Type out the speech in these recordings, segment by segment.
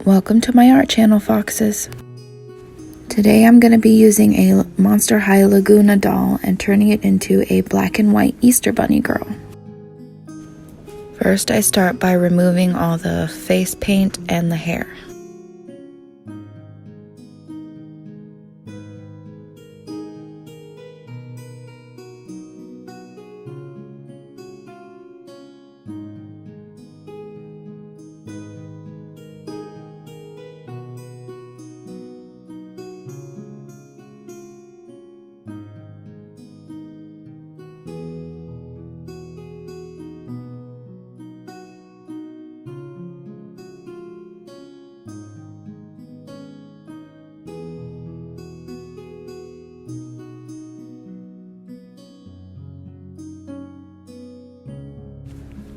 Welcome to my art channel, Foxes. Today I'm going to be using a Monster High Laguna doll and turning it into a black and white Easter Bunny girl. First I start by removing all the face paint and the hair.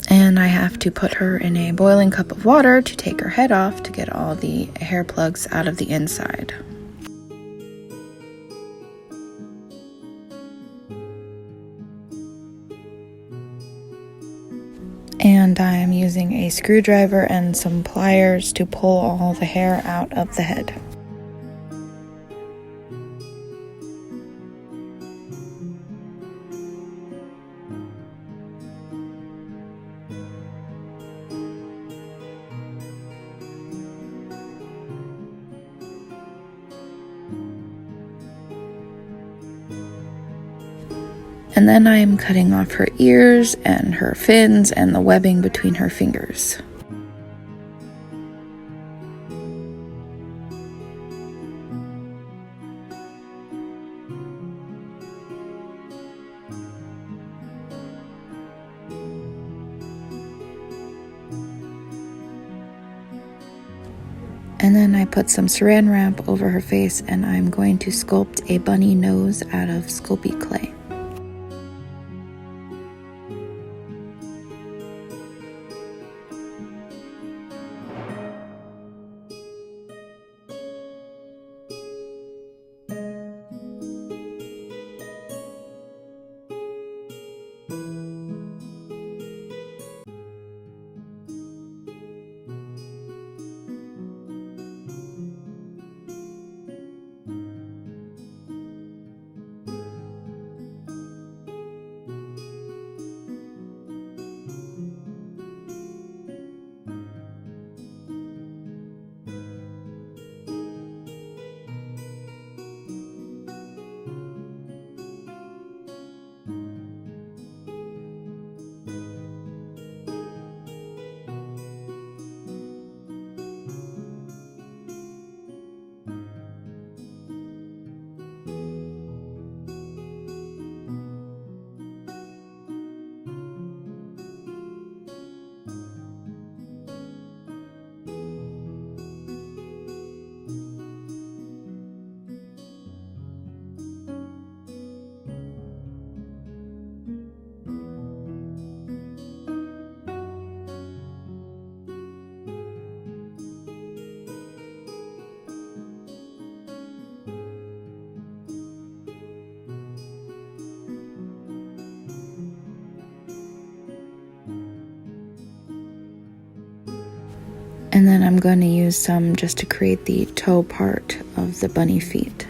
And I have to put her in a boiling cup of water to take her head off to get all the hair plugs out of the inside. And I am using a screwdriver and some pliers to pull all the hair out of the head. And then I am cutting off her ears and her fins and the webbing between her fingers. And then I put some saran wrap over her face and I'm going to sculpt a bunny nose out of Sculpey clay. And then I'm going to use some just to create the toe part of the bunny feet.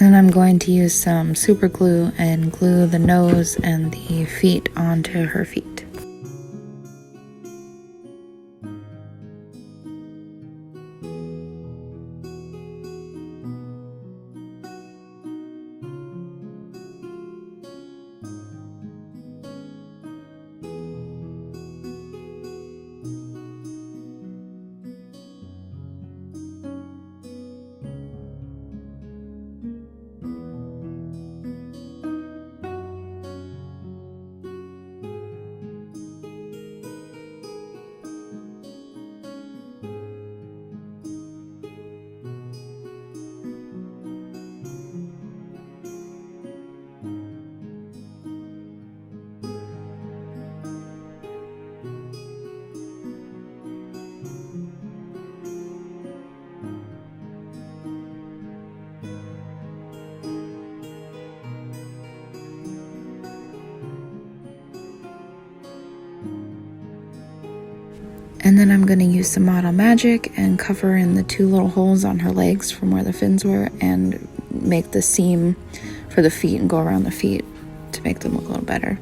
And I'm going to use some super glue and glue the nose and the feet onto her feet. And then I'm going to use some Model Magic and cover in the 2 little holes on her legs from where the fins were and make the seam for the feet and go around the feet to make them look a little better.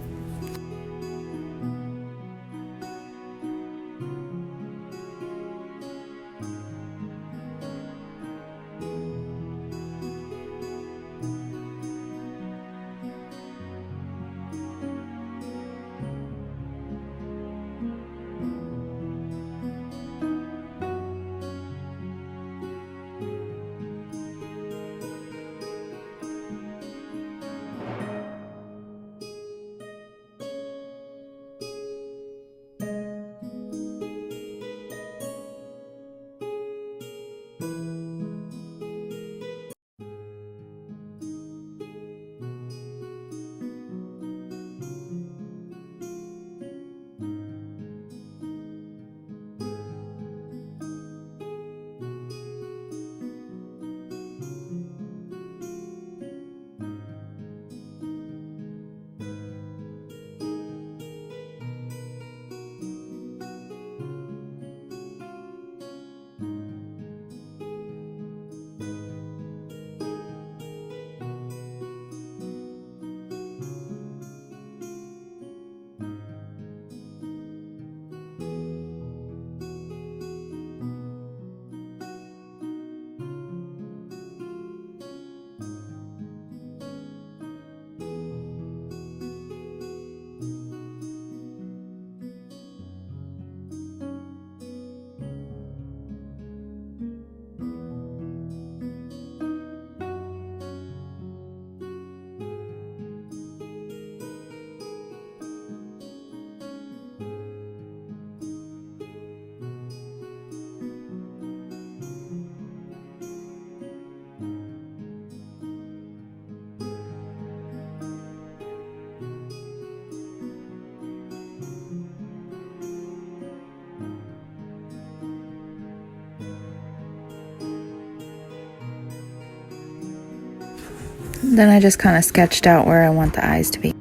Then I just kind of sketched out where I want the eyes to be.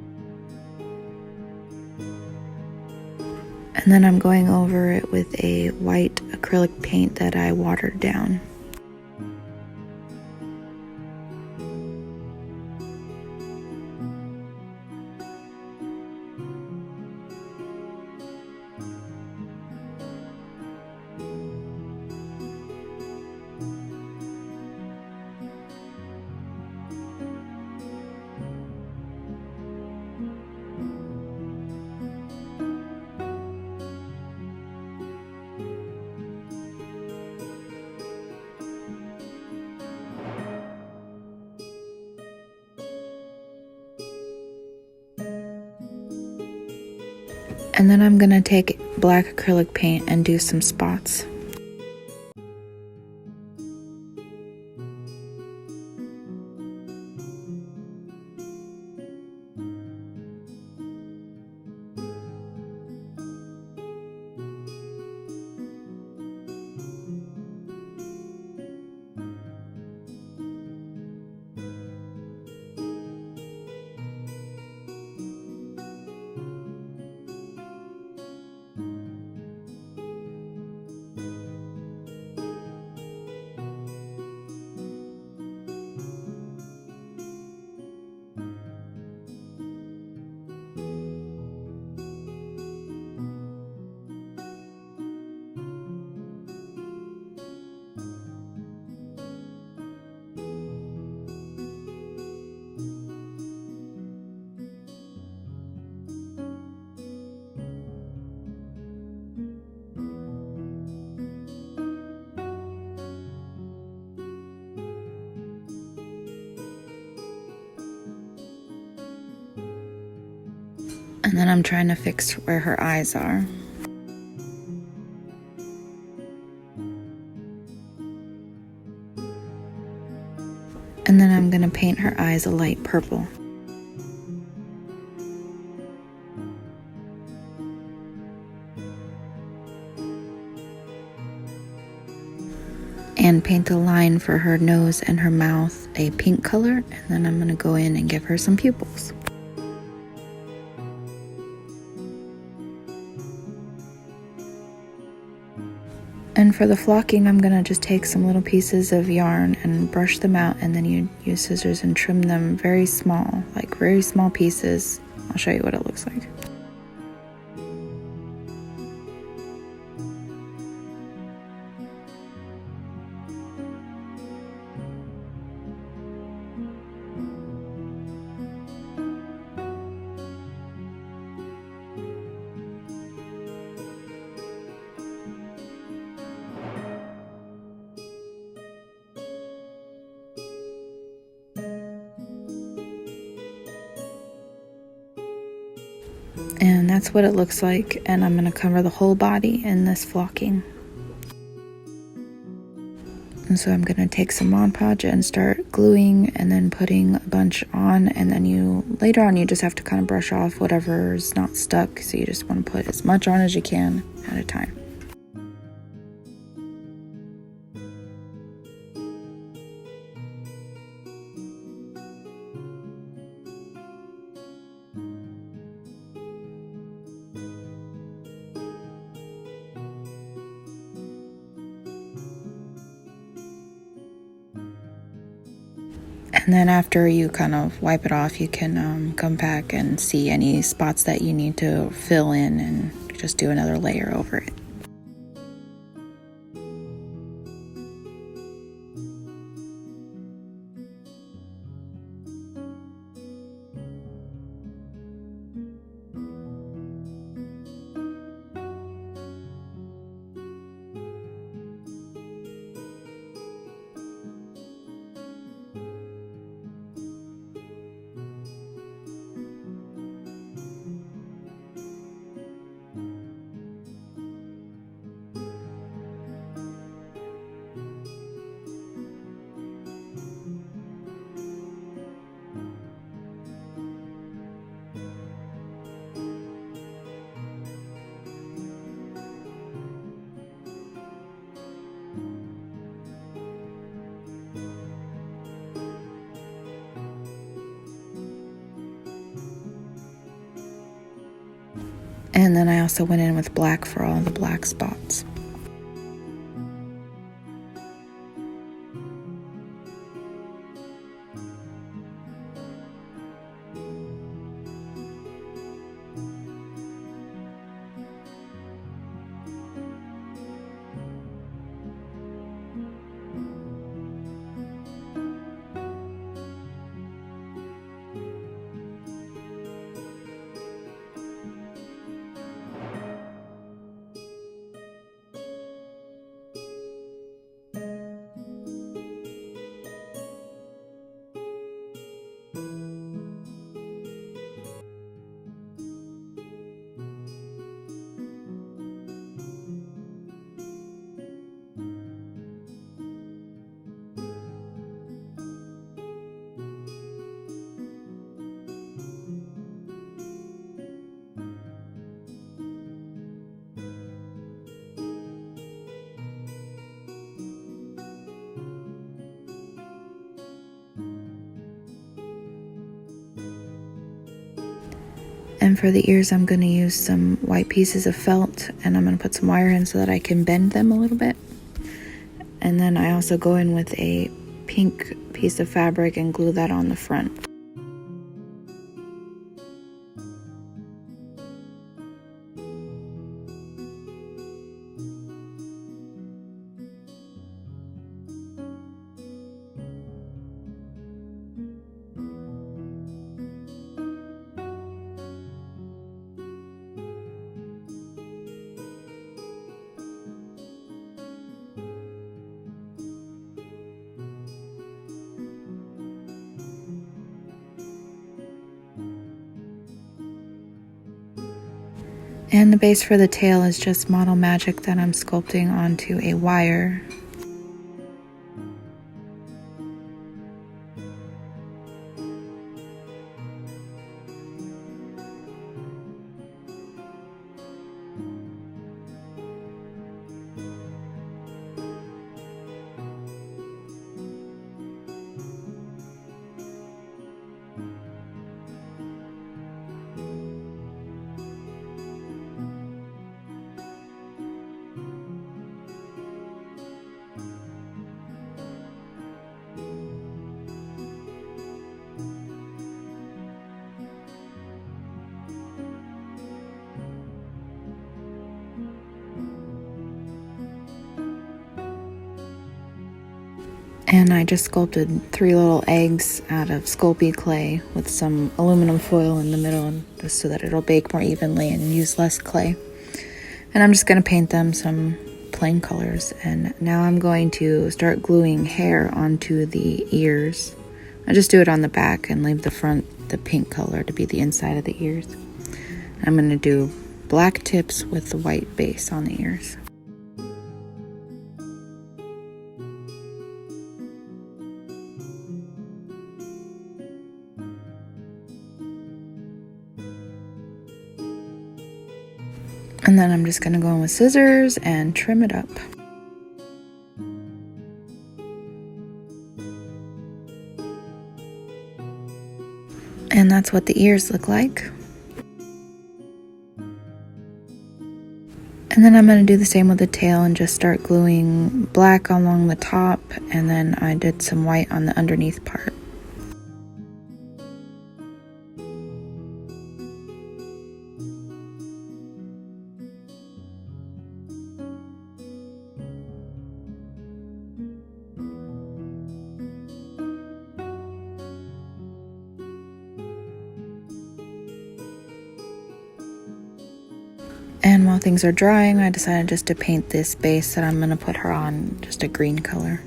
And then I'm going over it with a white acrylic paint that I watered down. And then I'm going to take black acrylic paint and do some spots. And then I'm trying to fix where her eyes are. And then I'm going to paint her eyes a light purple. And paint a line for her nose and her mouth a pink color, and then I'm going to go in and give her some pupils. And for the flocking, I'm going to just take some little pieces of yarn and brush them out, and then you use scissors and trim them very small, like very small pieces. I'll show you what it looks like. And that's what it looks like, and I'm going to cover the whole body in this flocking. And so I'm going to take some Mod Podge and start gluing and then putting a bunch on, and then later on you just have to kind of brush off whatever's not stuck, so you just want to put as much on as you can at a time. And then after you kind of wipe it off, you can come back and see any spots that you need to fill in and just do another layer over it. And then I also went in with black for all the black spots. And for the ears, I'm going to use some white pieces of felt, and I'm going to put some wire in so that I can bend them a little bit. And then I also go in with a pink piece of fabric and glue that on the front. And the base for the tail is just Model Magic that I'm sculpting onto a wire. And I just sculpted 3 little eggs out of Sculpey clay with some aluminum foil in the middle just so that it'll bake more evenly and use less clay. And I'm just going to paint them some plain colors. And now I'm going to start gluing hair onto the ears. I just do it on the back and leave the front, the pink color, to be the inside of the ears. I'm going to do black tips with the white base on the ears. And then I'm just going to go in with scissors and trim it up. And that's what the ears look like. And then I'm going to do the same with the tail and just start gluing black along the top, and then I did some white on the underneath part. And while things are drying, I decided just to paint this base that I'm going to put her on, just a green color.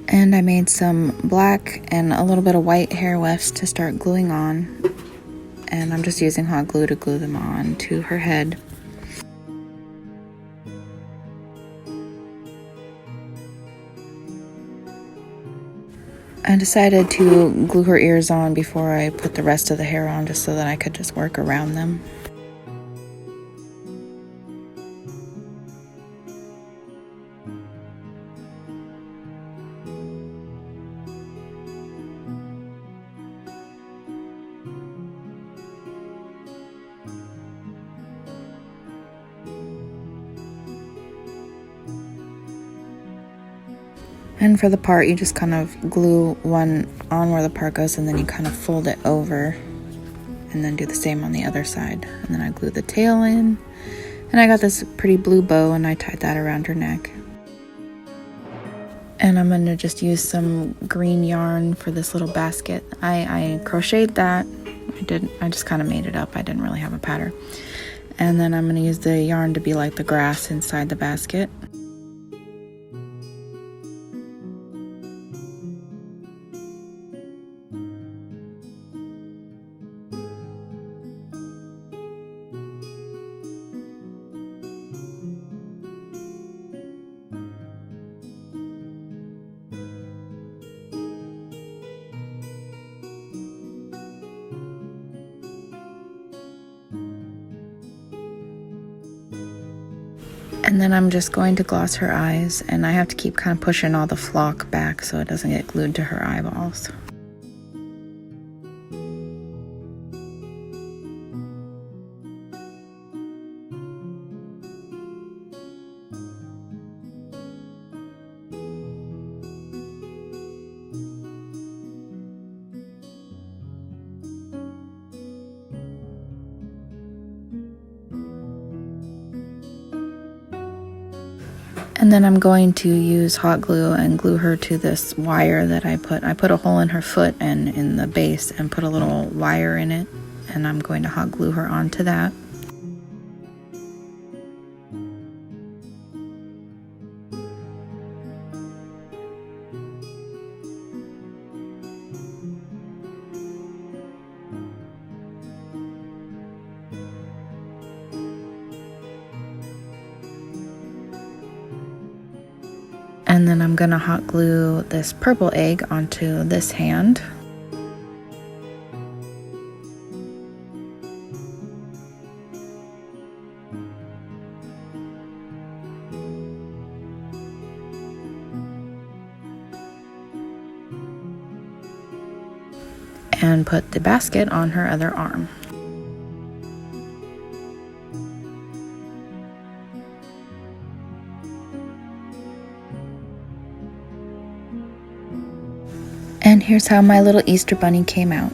And I made some black and a little bit of white hair wefts to start gluing on. And I'm just using hot glue to glue them on to her head. I decided to glue her ears on before I put the rest of the hair on, just so that I could just work around them. And for the part, you just kind of glue one on where the part goes, and then you kind of fold it over, and then do the same on the other side. And then I glue the tail in, and I got this pretty blue bow, and I tied that around her neck. And I'm gonna just use some green yarn for this little basket. I crocheted that. I just kind of made it up. I didn't really have a pattern. And then I'm gonna use the yarn to be like the grass inside the basket. And then I'm just going to gloss her eyes, and I have to keep kind of pushing all the flock back so it doesn't get glued to her eyeballs. And then I'm going to use hot glue and glue her to this wire that I put a hole in her foot and in the base and put a little wire in it, and I'm going to hot glue her onto that. And then I'm gonna hot glue this purple egg onto this hand. And put the basket on her other arm. And here's how my little Easter bunny came out.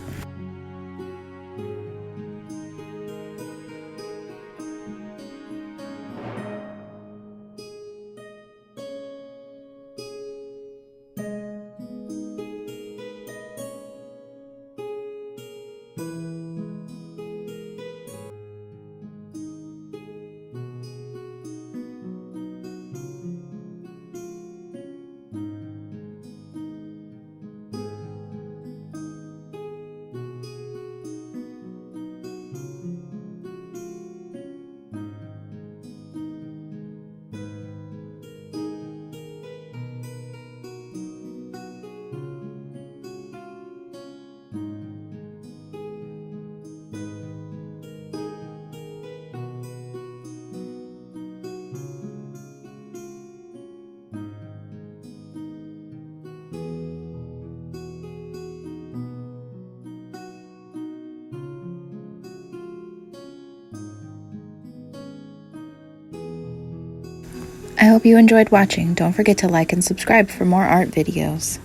I hope you enjoyed watching. Don't forget to like and subscribe for more art videos.